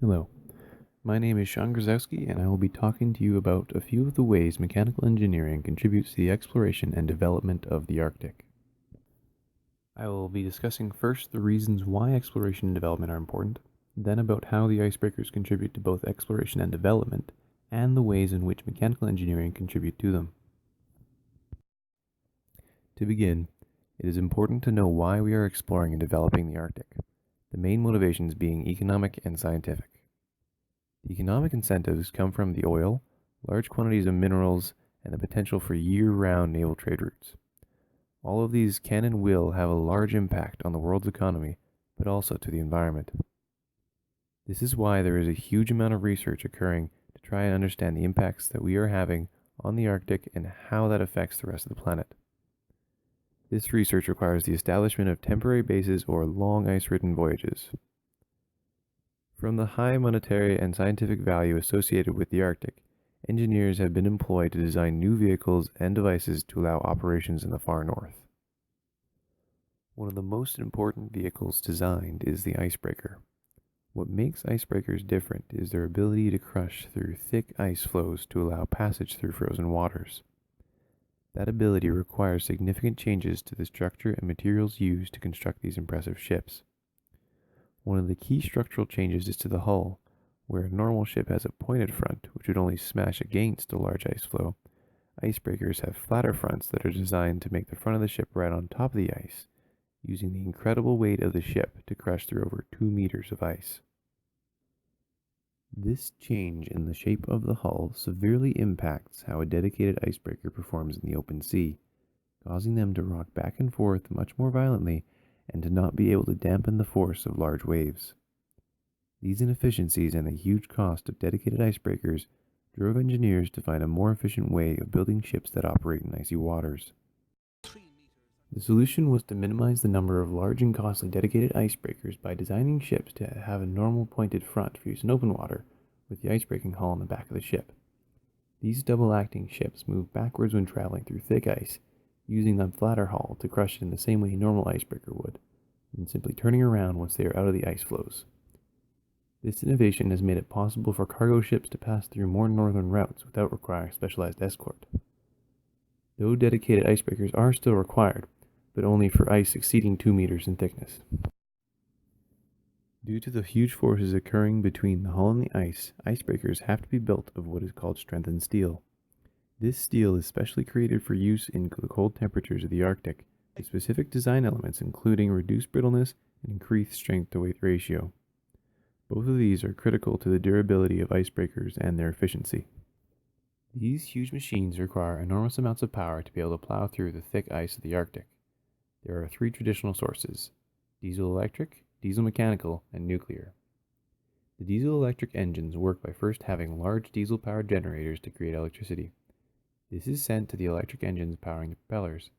Hello, my name is Sean Grzowski, and I will be talking to you about a few of the ways mechanical engineering contributes to the exploration and development of the Arctic. I will be discussing first the reasons why exploration and development are important, then about how the icebreakers contribute to both exploration and development, and the ways in which mechanical engineering contribute to them. To begin, it is important to know why we are exploring and developing the Arctic, the main motivations being economic and scientific. The economic incentives come from the oil, large quantities of minerals, and the potential for year-round naval trade routes. All of these can and will have a large impact on the world's economy, but also to the environment. This is why there is a huge amount of research occurring to try and understand the impacts that we are having on the Arctic and how that affects the rest of the planet. This research requires the establishment of temporary bases or long ice-ridden voyages. From the high monetary and scientific value associated with the Arctic, engineers have been employed to design new vehicles and devices to allow operations in the far north. One of the most important vehicles designed is the icebreaker. What makes icebreakers different is their ability to crush through thick ice floes to allow passage through frozen waters. That ability requires significant changes to the structure and materials used to construct these impressive ships. One of the key structural changes is to the hull. Where a normal ship has a pointed front, which would only smash against a large ice floe, icebreakers have flatter fronts that are designed to make the front of the ship ride on top of the ice, using the incredible weight of the ship to crush through over 2 meters of ice. This change in the shape of the hull severely impacts how a dedicated icebreaker performs in the open sea, causing them to rock back and forth much more violently and to not be able to dampen the force of large waves. These inefficiencies and the huge cost of dedicated icebreakers drove engineers to find a more efficient way of building ships that operate in icy waters. The solution was to minimize the number of large and costly dedicated icebreakers by designing ships to have a normal pointed front for use in open water, with the icebreaking hull on the back of the ship. These double-acting ships move backwards when traveling through thick ice, using the flatter hull to crush it in the same way a normal icebreaker would, and simply turning around once they are out of the ice floes. This innovation has made it possible for cargo ships to pass through more northern routes without requiring specialized escort. Though dedicated icebreakers are still required, but only for ice exceeding 2 meters in thickness. Due to the huge forces occurring between the hull and the ice, icebreakers have to be built of what is called strengthened steel. This steel is specially created for use in the cold temperatures of the Arctic, with specific design elements including reduced brittleness and increased strength-to-weight ratio. Both of these are critical to the durability of icebreakers and their efficiency. These huge machines require enormous amounts of power to be able to plow through the thick ice of the Arctic. There are 3 traditional sources: diesel-electric, diesel-mechanical, and nuclear. The diesel-electric engines work by first having large diesel-powered generators to create electricity. This is sent to the electric engines powering the propellers,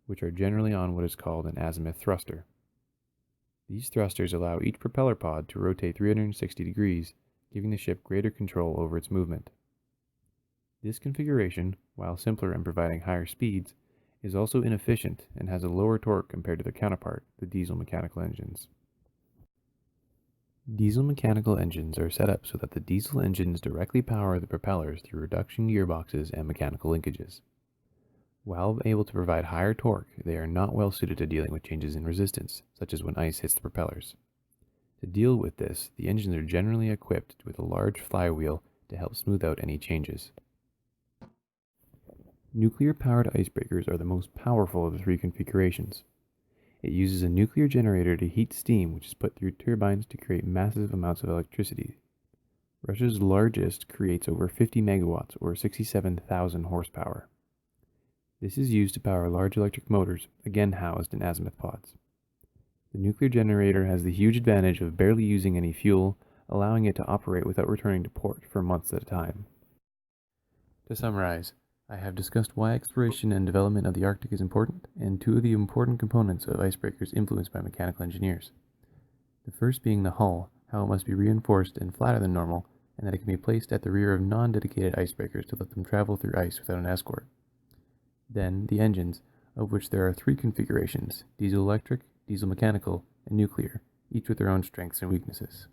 which are generally on what is called an azimuth thruster. These thrusters allow each propeller pod to rotate 360 degrees, giving the ship greater control over its movement. This configuration, while simpler and providing higher speeds, is also inefficient and has a lower torque compared to their counterpart, the diesel mechanical engines. Diesel mechanical engines are set up so that the diesel engines directly power the propellers through reduction gearboxes and mechanical linkages. While able to provide higher torque, they are not well suited to dealing with changes in resistance, such as when ice hits the propellers. To deal with this, the engines are generally equipped with a large flywheel to help smooth out any changes. Nuclear-powered icebreakers are the most powerful of the 3 configurations. It uses a nuclear generator to heat steam which is put through turbines to create massive amounts of electricity. Russia's largest creates over 50 megawatts or 67,000 horsepower. This is used to power large electric motors, again housed in azimuth pods. The nuclear generator has the huge advantage of barely using any fuel, allowing it to operate without returning to port for months at a time. To summarize, I have discussed why exploration and development of the Arctic is important, and 2 of the important components of icebreakers influenced by mechanical engineers. The first being the hull, how it must be reinforced and flatter than normal, and that it can be placed at the rear of non-dedicated icebreakers to let them travel through ice without an escort. Then, the engines, of which there are 3 configurations: diesel-electric, diesel-mechanical, and nuclear, each with their own strengths and weaknesses.